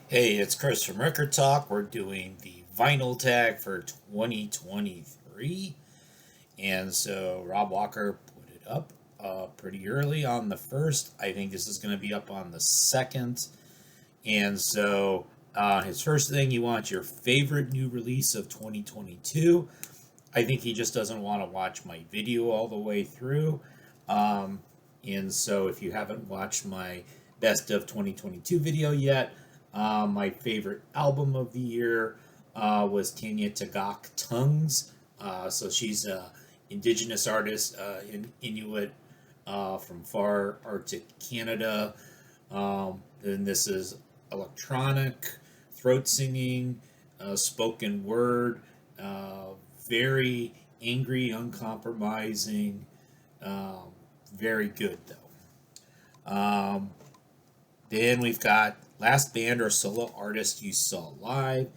Hey, it's Chris from Rekkid Talk. We're doing the vinyl tag for 2023. And so Rob Walker put it up pretty early on the first. I think this is going to be up on the second. And so his first thing, you want your favorite new release of 2022. I think he just doesn't want to watch my video all the way through. Um, and so if you haven't watched my best of 2022 video yet, my favorite album of the year was Tanya Tagaq Tongues. So she's an indigenous artist, in Inuit, from far Arctic Canada. And this is electronic, throat singing, spoken word, very angry, uncompromising, um, very good though. Then we've got last band or solo artist you saw live.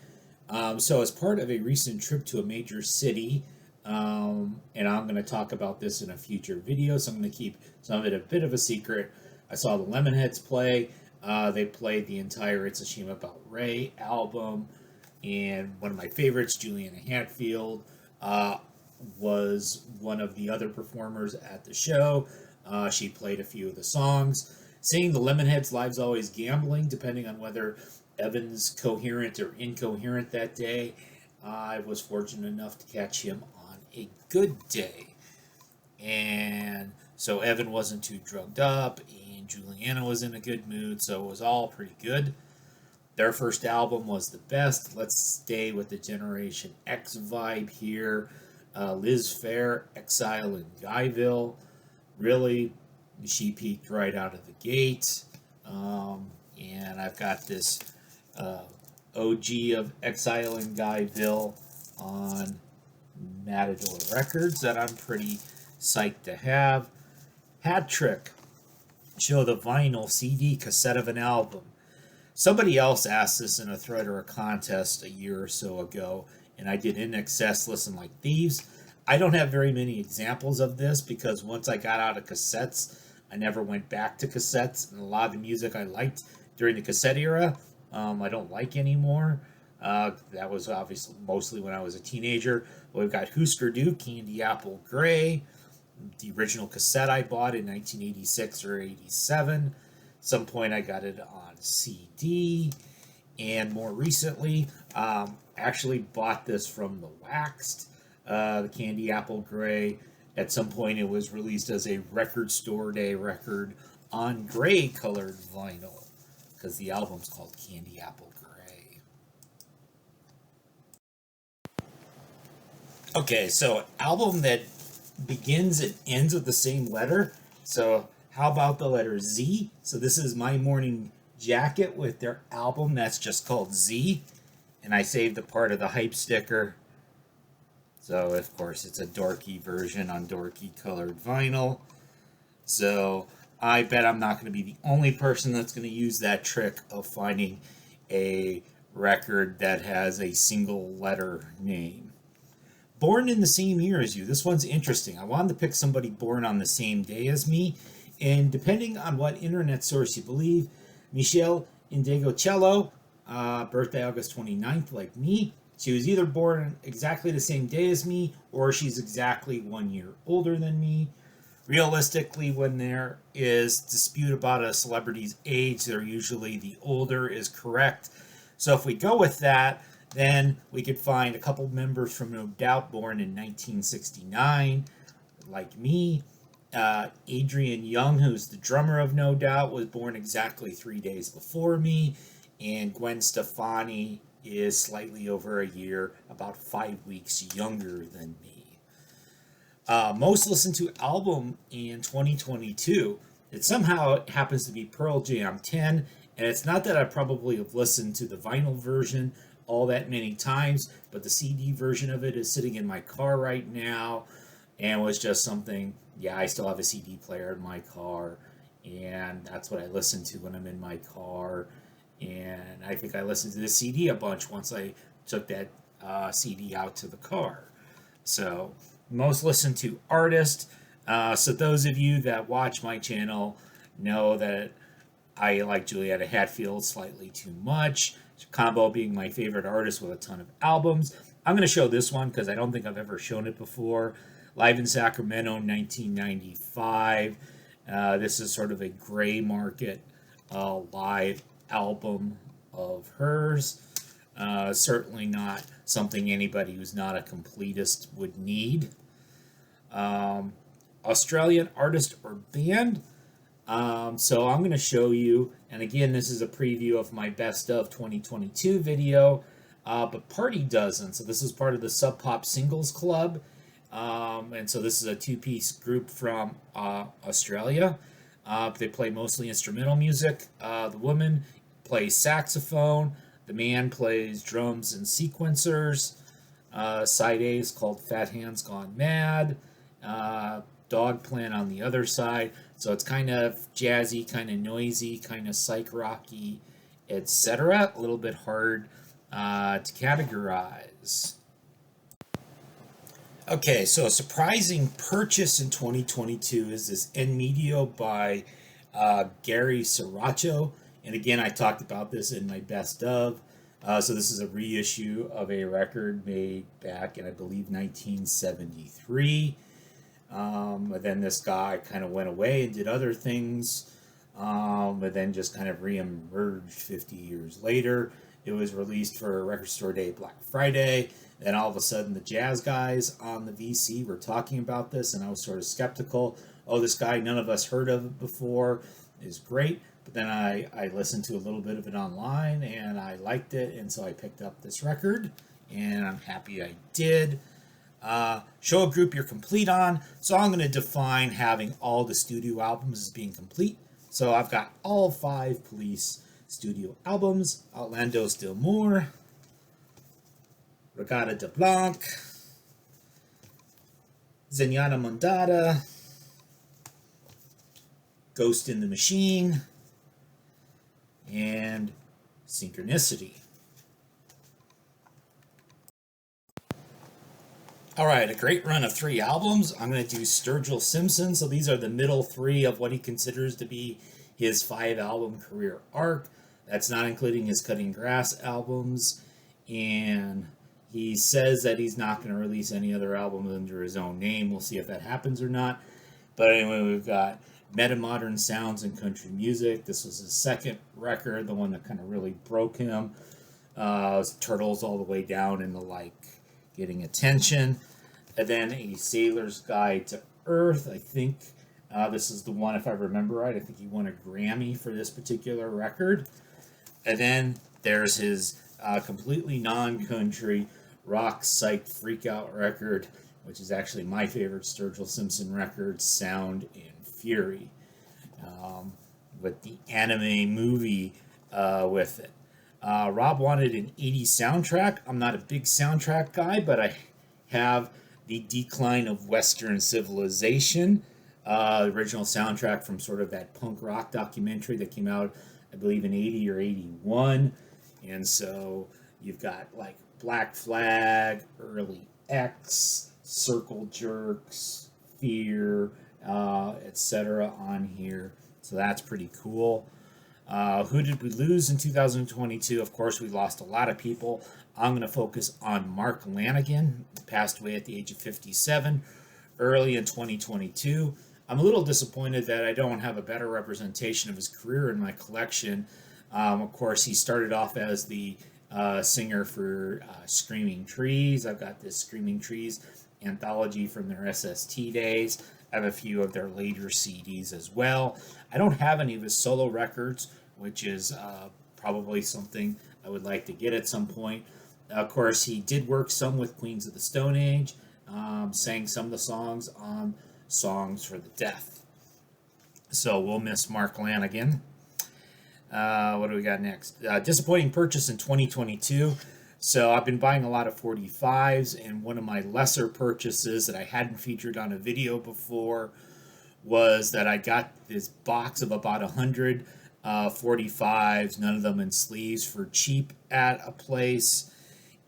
So, as part of a recent trip to a major city, and I'm going to talk about this in a future video, so I'm going to keep some of it a bit of a secret. I saw the Lemonheads play. They played the entire It's a Shame About Ray album, and one of my favorites, Juliana Hatfield, uh, was one of the other performers at the show. She played a few of the songs. Seeing the Lemonheads live's always gambling, depending on whether Evan's coherent or incoherent that day. I was fortunate enough to catch him on a good day. And so Evan wasn't too drugged up, and Juliana was in a good mood, so it was all pretty good. Their first album was the best. Let's stay with the Generation X vibe here. Liz Phair, Exile, and Guyville. Really, she peaked right out of the gate. And I've got this uh, OG of Exile and Guyville on Matador Records that I'm pretty psyched to have. Hat Trick, show the vinyl, CD, cassette of an album. Somebody else asked this in a thread or a contest a year or so ago, and I did In Excess Listen Like Thieves. I don't have very many examples of this because once I got out of cassettes, I never went back to cassettes, and a lot of the music I liked during the cassette era, I don't like anymore. That was obviously mostly when I was a teenager. But we've got Hüsker Candy Apple Gray, the original cassette I bought in 1986 or 87. Some point I got it on CD, and more recently, actually bought this from the Waxed, the Candy Apple Gray. At some point, it was released as a record store day record on gray colored vinyl because the album's called Candy Apple Gray. Okay, so album that begins and ends with the same letter. So how about the letter Z? So this is My Morning Jacket with their album that's just called Z, and I saved a part of the hype sticker. So of course it's a dorky version on dorky colored vinyl. So I bet I'm not going to be the only person that's going to use that trick of finding a record that has a single letter name. Born in the same year as you. This one's interesting. I wanted to pick somebody born on the same day as me, and depending on what internet source you believe, Michelle Ndegeocello, birthday August 29th, like me. She was either born exactly the same day as me, or she's exactly 1 year older than me. Realistically, when there is dispute about a celebrity's age, they're usually the older is correct. So if we go with that, then we could find a couple members from No Doubt born in 1969, like me. Adrian Young, who's the drummer of No Doubt, was born exactly 3 days before me. And Gwen Stefani is slightly over a year, about 5 weeks younger than me. Most listened to album in 2022. It somehow happens to be Pearl Jam 10, and it's not that I probably have listened to the vinyl version all that many times, but the CD version of it is sitting in my car right now, and was just something. Yeah, I still have a CD player in my car, and that's what I listen to when I'm in my car. And I think I listened to the CD a bunch once I took that CD out to the car. So, most listened to artist. So, those of you that watch my channel know that I like Juliana Hatfield slightly too much. Combo being my favorite artist with a ton of albums. I'm going to show this one because I don't think I've ever shown it before. Live in Sacramento, 1995. This is sort of a gray market live album of hers. Certainly not something anybody who's not a completist would need. Australian artist or band. So I'm going to show you, and again, this is a preview of my best of 2022 video, but Party doesn't. So this is part of the Sub Pop Singles Club, and so this is a two-piece group from Australia. They play mostly instrumental music. The woman plays saxophone. The man plays drums and sequencers. Side A is called Fat Hands Gone Mad. Dog Plant on the other side. So it's kind of jazzy, kind of noisy, kind of psych rocky, etc. A little bit hard to categorize. Okay, so a surprising purchase in 2022 is this Medio by Gary Saracho. And again, I talked about this in my best of. So this is a reissue of a record made back in, I believe, 1973. But then this guy kind of went away and did other things, but then just kind of re-emerged 50 years later. It was released for Record Store Day Black Friday. Then all of a sudden the jazz guys on the VC were talking about this, and I was sort of skeptical. Oh, this guy none of us heard of before is great. But then I listened to a little bit of it online, and I liked it, and so I picked up this record, and I'm happy I did. Show a group you're complete on. So I'm going to define having all the studio albums as being complete. So I've got all 5 Police studio albums. Outlandos Still More, Regata de Blanc, Zenyatta Mondada, Ghost in the Machine, and Synchronicity. All right, a great run of 3 albums. I'm going to do Sturgill Simpson. So these are the middle 3 of what he considers to be his 5-album career arc. That's not including his Cutting Grass albums. And he says that he's not going to release any other albums under his own name. We'll see if that happens or not. But anyway, we've got Metamodern Sounds in Country Music. This was his 2nd record, the one that kind of really broke him. Turtles All the Way Down into like getting attention. And then A Sailor's Guide to Earth. I think this is the one, if I remember right. I think he won a Grammy for this particular record. And then there's his completely non-country rock psych freak-out record, which is actually my favorite Sturgill Simpson record, Sound and Fury, with the anime movie with it. Rob wanted an 80s soundtrack. I'm not a big soundtrack guy, but I have The Decline of Western Civilization, the original soundtrack from sort of that punk rock documentary that came out, I believe, in 80 or 81. And so you've got like Black Flag, Early X, Circle Jerks, Fear, etc. on here. So that's pretty cool. Who did we lose in 2022? Of course, we lost a lot of people. I'm going to focus on Mark Lanegan, passed away at the age of 57, early in 2022. I'm a little disappointed that I don't have a better representation of his career in my collection. Of course, he started off as the singer for Screaming Trees. I've got this Screaming Trees anthology from their SST days. I have a few of their later CDs as well. I don't have any of his solo records, which is probably something I would like to get at some point. Of course, he did work some with Queens of the Stone Age, sang some of the songs on Songs for the Deaf. So we'll miss Mark Lanegan. What do we got next? Disappointing purchase in 2022. So I've been buying a lot of 45s, and one of my lesser purchases that I hadn't featured on a video before was that I got this box of about 100 45s, none of them in sleeves, for cheap at a place,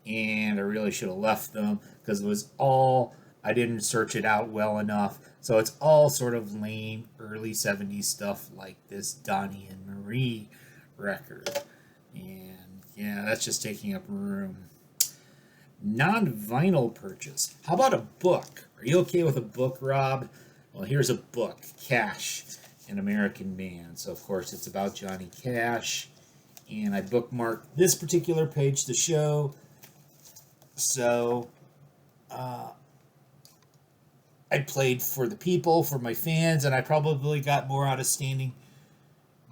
and I really should have left them because it was all I didn't search it out well enough. So it's all sort of lame early 70s stuff like this Donnie and Marie record. And yeah, that's just taking up room. Non-vinyl purchase. How about a book? Are you okay with a book, Rob? Well, here's a book, Cash, an American Man. So, of course, it's about Johnny Cash. And I bookmarked this particular page to show. So, I played for the people, for my fans, and I probably got more out of standing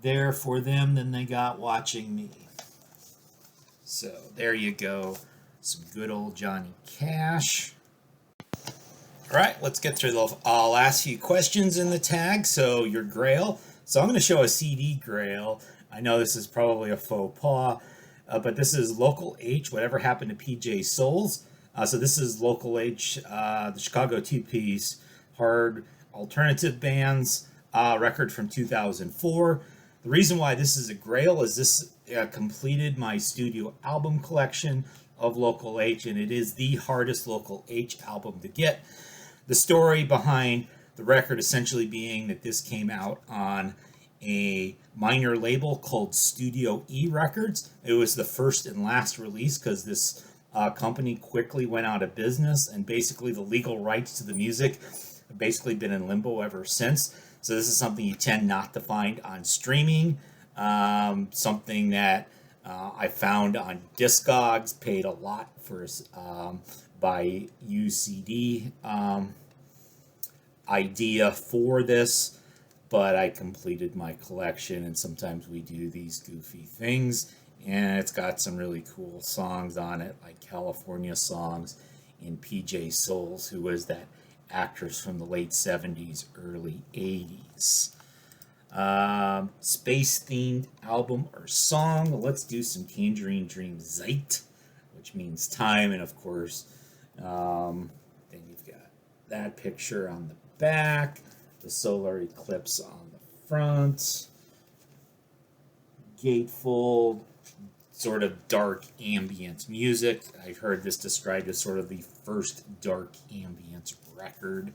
there for them than they got watching me. So, there you go. Some good old Johnny Cash. All right, let's get through the last few questions in the tag. So, your grail. So, I'm going to show a CD grail. I know this is probably a faux pas, but this is Local H, Whatever Happened to PJ Souls. So this is Local H, the Chicago two-piece hard alternative bands record from 2004. The reason why this is a grail is this completed my studio album collection of Local H, and it is the hardest Local H album to get. The story behind the record essentially being that this came out on a minor label called Studio E Records. It was the first and last release because this company quickly went out of business, and basically the legal rights to the music have basically been in limbo ever since. So this is something you tend not to find on streaming, something that I found on Discogs, paid a lot for by UCD idea for this, but I completed my collection, and sometimes we do these goofy things, and it's got some really cool songs on it, like California Songs and PJ Souls, who was that actress from the late 70s, early 80s. Space-themed album or song. Let's do some Tangerine Dream Zeit, which means time, and of course, then you've got that picture on the back, the solar eclipse on the front, gatefold, sort of dark ambient music. I've heard this described as sort of the first dark ambient record,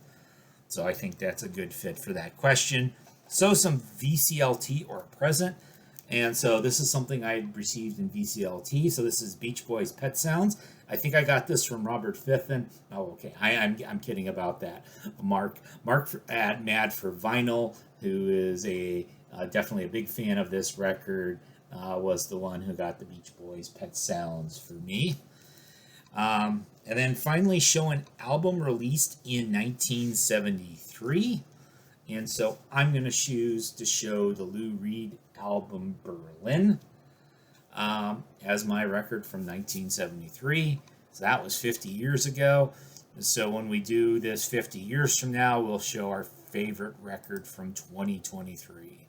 so I think that's a good fit for that question. So some VCLT or present, and so this is something I received in VCLT. So this is Beach Boys' Pet Sounds. I think I got this from Robert Fiffin. Oh, okay. I'm kidding about that. Mark at Mad for Vinyl, who is definitely a big fan of this record, was the one who got the Beach Boys' Pet Sounds for me. And then finally show an album released in 1973. And so I'm going to choose to show the Lou Reed album Berlin as my record from 1973. So that was 50 years ago. So when we do this 50 years from now, we'll show our favorite record from 2023.